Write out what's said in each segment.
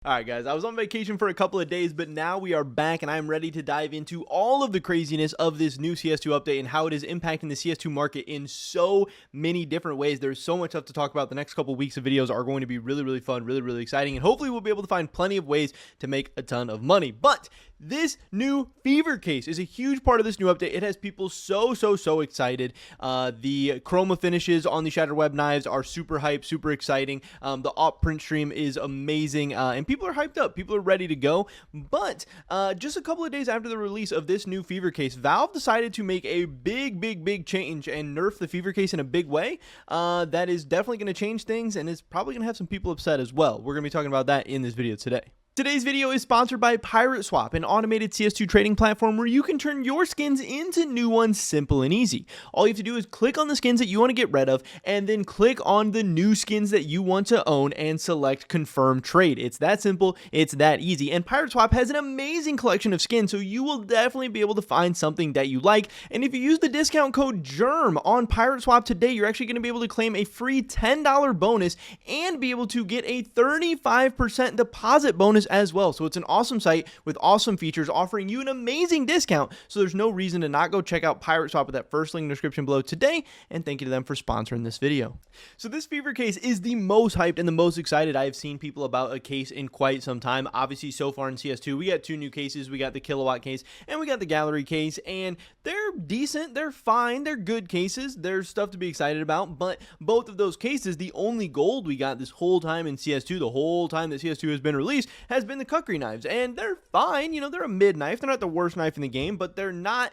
Alright guys, I was on vacation for a couple of days, but now we are back and I'm ready to dive into all of the craziness of this new CS2 update and how it is impacting the CS2 market in so many different ways. There's so much stuff to talk about. The next couple of weeks of videos are going to be really fun, really exciting, and hopefully we'll be able to find plenty of ways to make a ton of money. But this new fever case is a huge part of this new update. It has people so excited. The chroma finishes on the Shattered Web knives are super hype, super exciting. The op print stream is amazing, and people are hyped up. People are ready to go. But just a couple of days after the release of this new fever case, Valve decided to make a big change and nerf the fever case in a big way. That is definitely going to change things and is probably going to have some people upset as well. We're going to be talking about that in this video today. Today's video is sponsored by Pirate Swap, an automated CS2 trading platform where you can turn your skins into new ones simple and easy. All you have to do is click on the skins that you want to get rid of and then click on the new skins that you want to own and select confirm trade. It's that simple, it's that easy, and Pirate Swap has an amazing collection of skins, so you will definitely be able to find something that you like. And if you use the discount code GERM on Pirate Swap today, you're actually going to be able to claim a free $10 bonus and be able to get a 35% deposit bonus as well. So it's an awesome site with awesome features offering you an amazing discount. So there's no reason to not go check out Pirate Swap with that first link in the description below today. And thank you to them for sponsoring this video. So this fever case is the most hyped and the most excited I have seen people about a case in quite some time. Obviously, so far in CS2, we got two new cases. We got the kilowatt case and we got the gallery case, and they're decent, they're fine, they're good cases. There's stuff to be excited about, but both of those cases, the only gold we got this whole time in CS2, the whole time that CS2 has been released, has been the kukri knives, and they're fine. You know, they're a mid knife. They're not the worst knife in the game, but they're not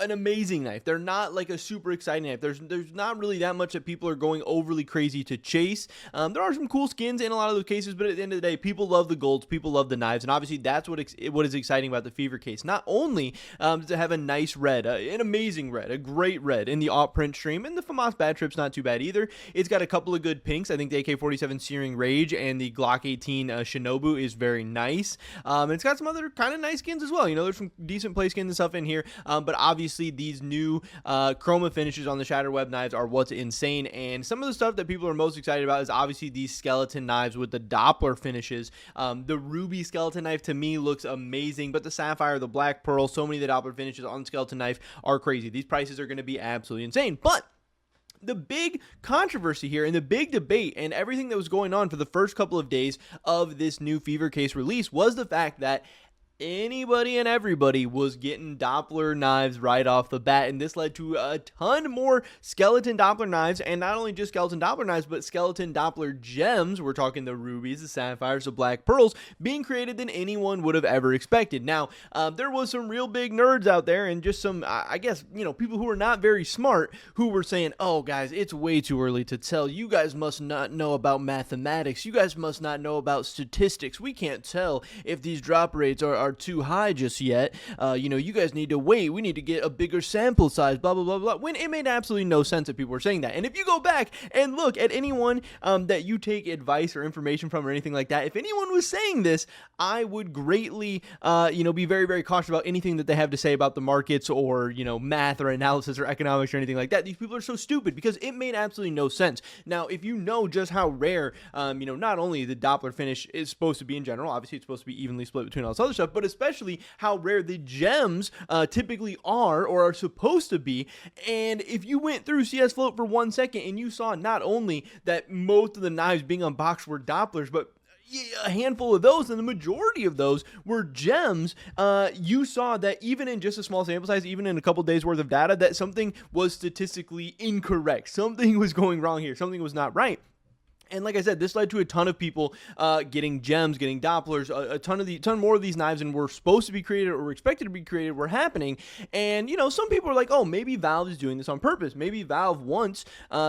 an amazing knife. They're not like a super exciting knife. There's not really that much that people are going overly crazy to chase. There are some cool skins in a lot of those cases, but at the end of the day, people love the golds, people love the knives, and obviously that's what is exciting about the fever case. Not only does it have a nice red, an amazing red, a great red in the op print stream, and the FAMAS bad trip's not too bad either. It's got a couple of good pinks. I think the AK-47 Searing Rage and the Glock 18 Shinobu is very nice. And it's got some other kind of nice skins as well. You know, there's some decent play skins and stuff in here, but obviously these new chroma finishes on the Shattered Web knives are what's insane. And some of the stuff that people are most excited about is obviously these skeleton knives with the Doppler finishes. The ruby skeleton knife to me looks amazing, but the sapphire, the black pearl, so many of the Doppler finishes on the skeleton knife are crazy. These prices are going to be absolutely insane. But the big controversy here and the big debate and everything that was going on for the first couple of days of this new fever case release was the fact that anybody and everybody was getting Doppler knives right off the bat, and this led to a ton more skeleton Doppler knives, and not only just skeleton Doppler knives, but skeleton Doppler gems. We're talking the rubies, the sapphires, the black pearls being created than anyone would have ever expected. Now, there was some real big nerds out there, and just some, I guess, you know, people who are not very smart who were saying, oh guys, it's way too early to tell. You guys must not know about mathematics. You guys must not know about statistics. We can't tell if these drop rates are too high just yet. You know, you guys need to wait. We need to get a bigger sample size, blah, blah, blah, blah. When it made absolutely no sense that people were saying that. And if you go back and look at anyone that you take advice or information from or anything like that, if anyone was saying this, I would greatly, you know, be very cautious about anything that they have to say about the markets or, you know, math or analysis or economics or anything like that. These people are so stupid because it made absolutely no sense. Now, if you know just how rare, you know, not only the Doppler finish is supposed to be in general, obviously it's supposed to be evenly split between all this other stuff, but especially how rare the gems typically are or are supposed to be. And if you went through CS Float for 1 second and you saw not only that most of the knives being unboxed were Dopplers, but a handful of those, and the majority of those were gems, you saw that even in just a small sample size, even in a couple days worth of data, that something was statistically incorrect. Something was going wrong here. Something was not right. And like I said, this led to a ton of people getting gems, getting Dopplers, a ton more of these knives and were supposed to be created or were expected to be created were happening. And, you know, some people are like, oh, maybe Valve is doing this on purpose. Maybe Valve wants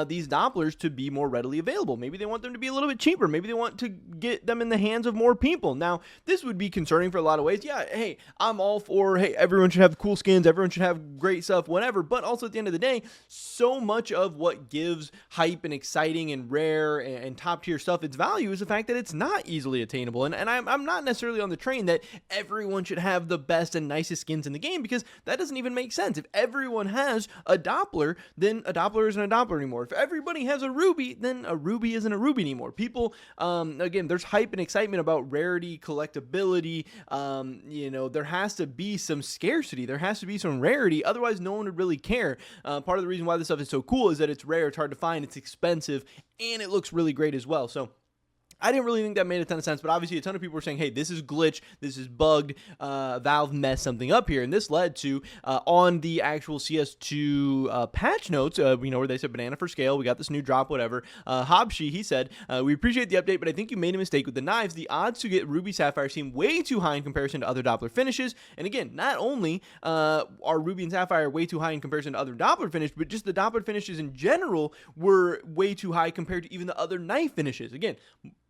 these Dopplers to be more readily available. Maybe they want them to be a little bit cheaper. Maybe they want to get them in the hands of more people. Now, this would be concerning for a lot of ways. Yeah, hey, I'm all for, hey, everyone should have cool skins. Everyone should have great stuff, whatever. But also at the end of the day, so much of what gives hype and exciting and rare and top tier stuff, its value is the fact that it's not easily attainable. And I'm not necessarily on the train that everyone should have the best and nicest skins in the game, because that doesn't even make sense. If everyone has a Doppler, then a Doppler isn't a Doppler anymore. If everybody has a Ruby, then a Ruby isn't a Ruby anymore. People, again, there's hype and excitement about rarity, collectability. There has to be some scarcity. There has to be some rarity. Otherwise, no one would really care. Part of the reason why this stuff is so cool is that it's rare, it's hard to find, it's expensive, and it looks really great as well. So I didn't really think that made a ton of sense, but obviously a ton of people were saying, hey, this is glitch, this is bugged, Valve messed something up here, and this led to, on the actual CS2 patch notes, where they said banana for scale, we got this new drop, whatever, Habshi, he said, we appreciate the update, but I think you made a mistake with the knives. The odds to get Ruby Sapphire seem way too high in comparison to other Doppler finishes, and again, not only are Ruby and Sapphire way too high in comparison to other Doppler finishes, but just the Doppler finishes in general were way too high compared to even the other knife finishes. Again,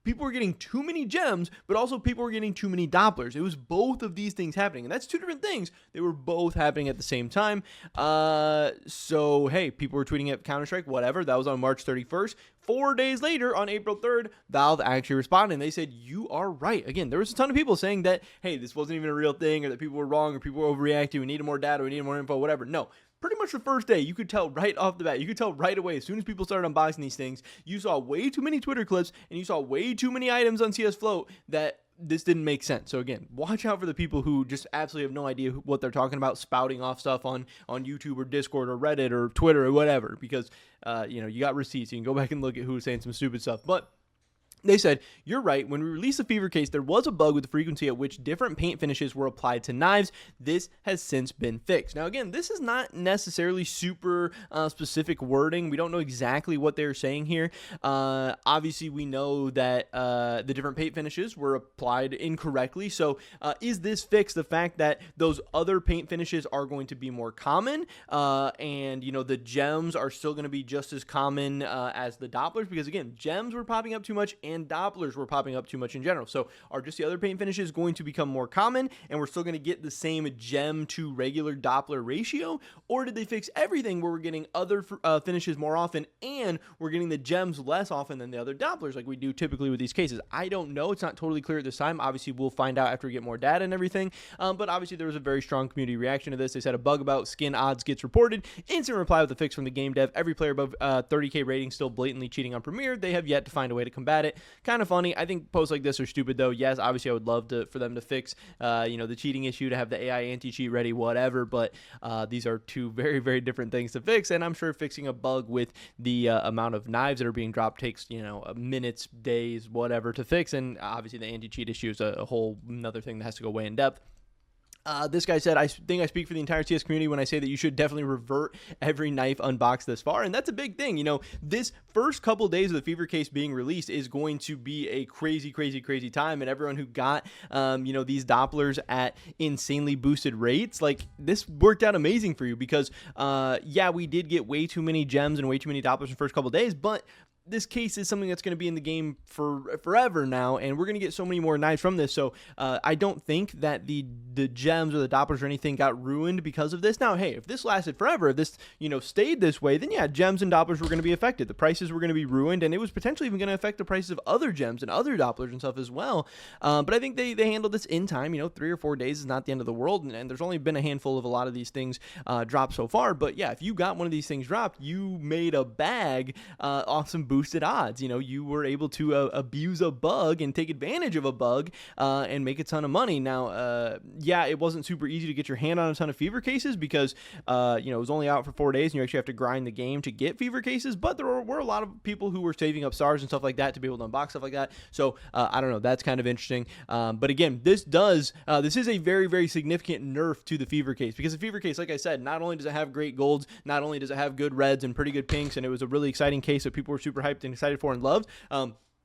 people were getting too many gems, but also people were getting too many Dopplers. It was both of these things happening, and that's two different things. They were both happening at the same time. So, hey, people were tweeting at Counter-Strike, whatever. That was on March 31st. 4 days later, on April 3rd, Valve actually responded, and they said, you are right. Again, there was a ton of people saying that, hey, this wasn't even a real thing, or that people were wrong, or people were overreacting, we needed more data, we needed more info, whatever. No. Pretty much the first day, you could tell right off the bat, you could tell right away, as soon as people started unboxing these things, you saw way too many Twitter clips, and you saw way too many items on CS Float that this didn't make sense. So again, watch out for the people who just absolutely have no idea what they're talking about, spouting off stuff on YouTube or Discord or Reddit or Twitter or whatever, because, you got receipts. You can go back and look at who's saying some stupid stuff. But they said, you're right, when we released the Fever case, there was a bug with the frequency at which different paint finishes were applied to knives. This has since been fixed. Now, again, this is not necessarily super specific wording. We don't know exactly what they're saying here. Obviously, we know that the different paint finishes were applied incorrectly. So is this fixed? The fact that those other paint finishes are going to be more common, and, the gems are still going to be just as common as the Dopplers, because, again, gems were popping up too much, and Dopplers were popping up too much in general. So are just the other paint finishes going to become more common, and we're still going to get the same gem to regular Doppler ratio? Or did they fix everything where we're getting other finishes more often, and we're getting the gems less often than the other Dopplers like we do typically with these cases? I don't know. It's not totally clear at this time. Obviously, we'll find out after we get more data and everything. But obviously, there was a very strong community reaction to this. They said a bug about skin odds gets reported. Instant reply with a fix from the game dev. Every player above 30k rating still blatantly cheating on Premiere. They have yet to find a way to combat it. Kind of funny. I think posts like this are stupid, though. Yes, obviously I would love for them to fix the cheating issue, to have the AI anti-cheat ready, whatever, but these are two very, very different things to fix, and I'm sure fixing a bug with the amount of knives that are being dropped takes minutes, days, whatever to fix, and obviously the anti-cheat issue is a whole another thing that has to go way in depth. This guy said, I think I speak for the entire CS community when I say that you should definitely revert every knife unboxed this far. And that's a big thing. This first couple days of the Fever case being released is going to be a crazy, crazy, crazy time. And everyone who got, these Dopplers at insanely boosted rates, like, this worked out amazing for you because, we did get way too many gems and way too many Dopplers in the first couple days, but this case is something that's going to be in the game for forever now, and we're going to get so many more knives from this. So I don't think that the gems or the Dopplers or anything got ruined because of this. Now, hey, if this lasted forever, if this stayed this way, then yeah, gems and Dopplers were going to be affected. The prices were going to be ruined, and it was potentially even going to affect the prices of other gems and other Dopplers and stuff as well. But I think they handled this in time. 3 or 4 days is not the end of the world, and there's only been a handful of a lot of these things dropped so far. But yeah, if you got one of these things dropped, you made a bag off some boosted odds. You were able to abuse a bug and take advantage of a bug and make a ton of money. Now, it wasn't super easy to get your hand on a ton of Fever cases because, it was only out for 4 days and you actually have to grind the game to get Fever cases, but there were a lot of people who were saving up stars and stuff like that to be able to unbox stuff like that. So, I don't know. That's kind of interesting. But again, this is a very, very significant nerf to the Fever case, because the Fever case, like I said, not only does it have great golds, not only does it have good reds and pretty good pinks, and it was a really exciting case that people were super hyped and excited for and loved,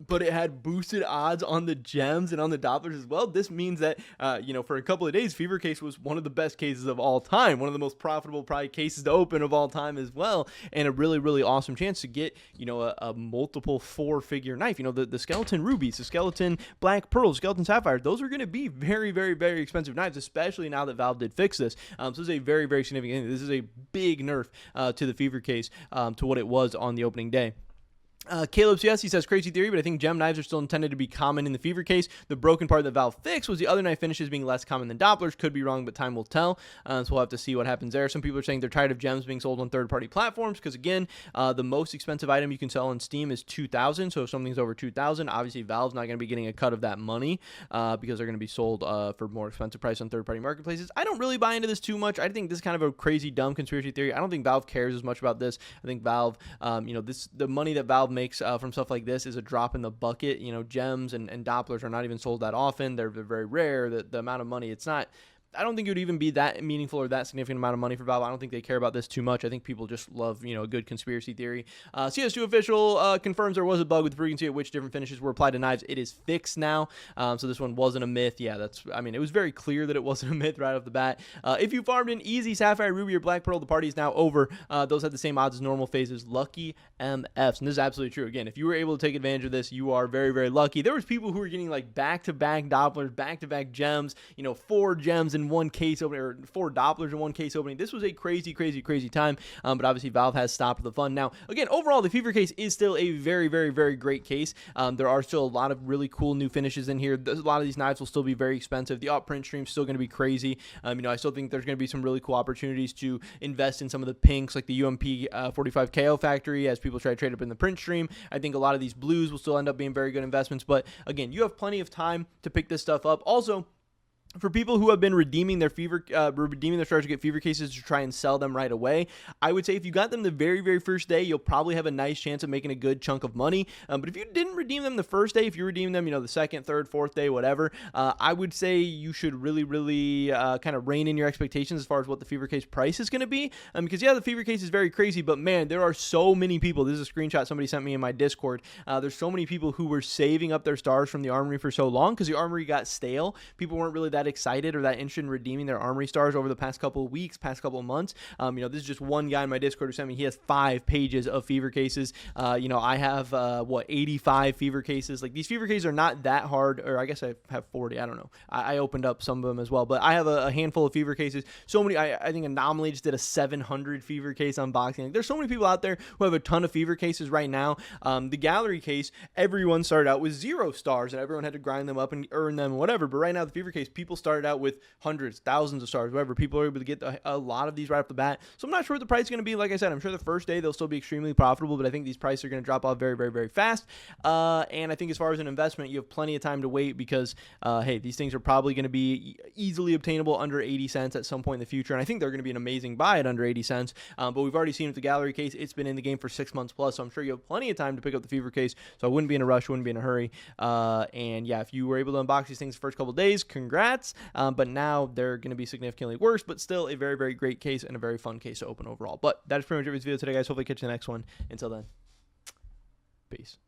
but it had boosted odds on the gems and on the Dopplers as well. This means that, for a couple of days, Fever case was one of the best cases of all time, one of the most profitable probably cases to open of all time as well, and a really, really awesome chance to get, a multiple 4-figure knife. The skeleton rubies, the skeleton black pearls, skeleton sapphire, those are going to be very, very, very expensive knives, especially now that Valve did fix this. So this is a very, very significant thing. This is a big nerf to the Fever case, to what it was on the opening day. Caleb CS, he says, crazy theory, but I think gem knives are still intended to be common in the fever case. The broken part that Valve fixed was the other knife finishes being less common than Dopplers. Could be wrong, but time will tell. So we'll have to see what happens there. Some people are saying they're tired of gems being sold on third-party platforms because, again, the most expensive item you can sell on Steam is $2,000. So if something's over $2,000, obviously Valve's not going to be getting a cut of that money because they're going to be sold for more expensive price on third-party marketplaces. I don't really buy into this too much. I think this is kind of a crazy, dumb conspiracy theory. I don't think Valve cares as much about this. I think Valve, the money that Valve makes from stuff like this is a drop in the bucket. Gems and Dopplers are not even sold that often. They're very rare. The amount of money, it's not, I don't think it would even be that meaningful or that significant amount of money for Valve. I don't think they care about this too much. I think people just love, a good conspiracy theory. CS2 official confirms there was a bug with the frequency at which different finishes were applied to knives. It is fixed now. So this one wasn't a myth. Yeah, it was very clear that it wasn't a myth right off the bat. If you farmed an easy Sapphire, Ruby, or Black Pearl, the party is now over. Those had the same odds as normal phases. Lucky MFs. And this is absolutely true. Again, if you were able to take advantage of this, you are very, very lucky. There was people who were getting like back-to-back Dopplers, back-to-back gems, 4 gems in one case opening, or 4 Dopplers in one case opening. This was a crazy, crazy, crazy time. But obviously Valve has stopped the fun. Now, again, overall, the Fever case is still a very, very, very great case. There are still a lot of really cool new finishes in here. A lot of these knives will still be very expensive. The up print stream is still going to be crazy. I still think there's going to be some really cool opportunities to invest in some of the pinks, like the UMP 45 KO factory, as people try to trade up in the print stream. I think a lot of these blues will still end up being very good investments. But again, you have plenty of time to pick this stuff up. Also, for people who have been redeeming their stars to get fever cases to try and sell them right away, I would say if you got them the very, very first day, you'll probably have a nice chance of making a good chunk of money. But if you didn't redeem them the first day, if you redeem them, the second, third, fourth day, whatever, I would say you should really, really kind of rein in your expectations as far as what the fever case price is going to be. Because yeah, the fever case is very crazy, but man, there are so many people. This is a screenshot somebody sent me in my Discord. There's so many people who were saving up their stars from the armory for so long because the armory got stale. People weren't really that excited or that interested in redeeming their armory stars over the past couple of weeks, past couple of months. This is just one guy in my Discord who sent me, he has 5 pages of fever cases. I have 85 fever cases. Like, these fever cases are not that hard, or I guess I have 40. I don't know. I opened up some of them as well, but I have a handful of fever cases. So many. I think Anomaly just did a 700 fever case unboxing. Like, there's so many people out there who have a ton of fever cases right now. The gallery case, everyone started out with 0 stars and everyone had to grind them up and earn them, whatever. But right now, the fever case, people started out with hundreds, thousands of stars, whatever. People are able to get a lot of these right off the bat. So I'm not sure what the price is going to be. Like I said, I'm sure the first day they'll still be extremely profitable, but I think these prices are going to drop off very, very, very fast. And I think as far as an investment, you have plenty of time to wait because, hey, these things are probably going to be easily obtainable under 80 cents at some point in the future. And I think they're going to be an amazing buy at under 80 cents. But we've already seen with the gallery case, it's been in the game for 6 months plus. So I'm sure you have plenty of time to pick up the fever case. So I wouldn't be in a rush, wouldn't be in a hurry. And yeah, if you were able to unbox these things the first couple of days, congrats. But now they're going to be significantly worse, but still a very, very great case and a very fun case to open overall. But that is pretty much it for this video today, guys. Hopefully catch you in the next one. Until then, peace.